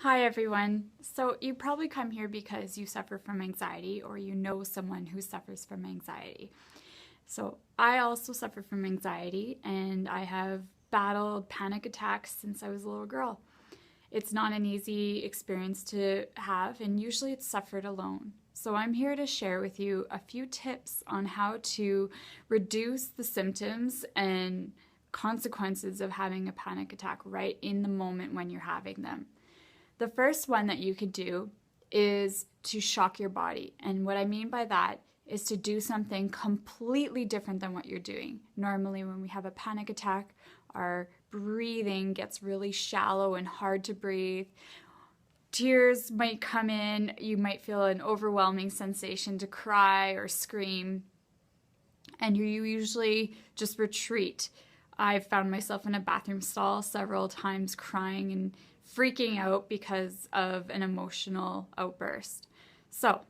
Hi everyone. So you probably come here because you suffer from anxiety or you know someone who suffers from anxiety. So I also suffer from anxiety and I have battled panic attacks since I was a little girl. It's not an easy experience to have and usually it's suffered alone. So I'm here to share with you a few tips on how to reduce the symptoms and consequences of having a panic attack right in the moment when you're having them. The first one that you could do is to shock your body. And what I mean by that is to do something completely different than what you're doing. Normally, when we have a panic attack, our breathing gets really shallow and hard to breathe. Tears might come in. You might feel an overwhelming sensation to cry or scream. And you usually just retreat. I've found myself in a bathroom stall several times crying and freaking out because of an emotional outburst. So,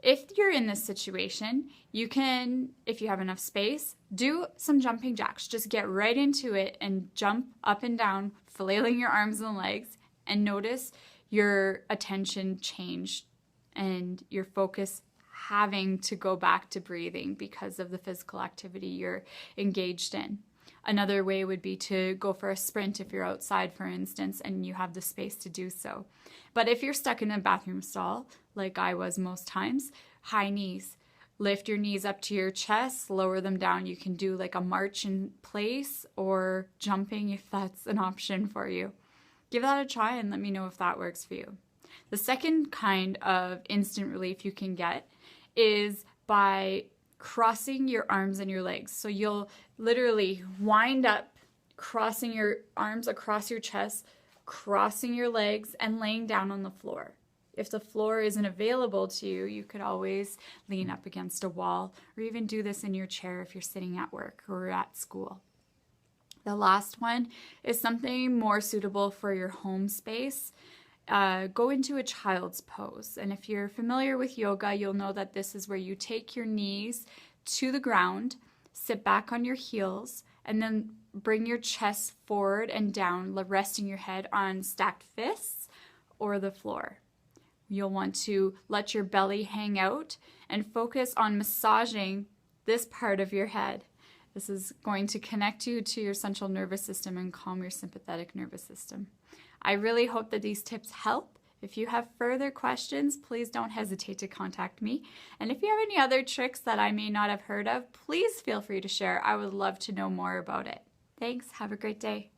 if you're in this situation, you can, if you have enough space, do some jumping jacks. Just get right into it and jump up and down, flailing your arms and legs, and notice your attention change and your focus having to go back to breathing because of the physical activity you're engaged in. Another way would be to go for a sprint if you're outside, for instance, and you have the space to do so. But if you're stuck in a bathroom stall, like I was most times, high knees. Lift your knees up to your chest, lower them down. You can do like a march in place or jumping if that's an option for you. Give that a try and let me know if that works for you. The second kind of instant relief you can get is by crossing your arms and your legs. So you'll literally wind up, crossing your arms across your chest, crossing your legs, and laying down on the floor. If the floor isn't available to you, you could always lean up against a wall or even do this in your chair if you're sitting at work or at school. The last one is something more suitable for your home space. Go into a child's pose. And if you're familiar with yoga, you'll know that this is where you take your knees to the ground, sit back on your heels, and then bring your chest forward and down, resting your head on stacked fists or the floor. You'll want to let your belly hang out and focus on massaging this part of your head. This is going to connect you to your central nervous system and calm your sympathetic nervous system. I really hope that these tips help. If you have further questions, please don't hesitate to contact me. And if you have any other tricks that I may not have heard of, please feel free to share. I would love to know more about it. Thanks. Have a great day.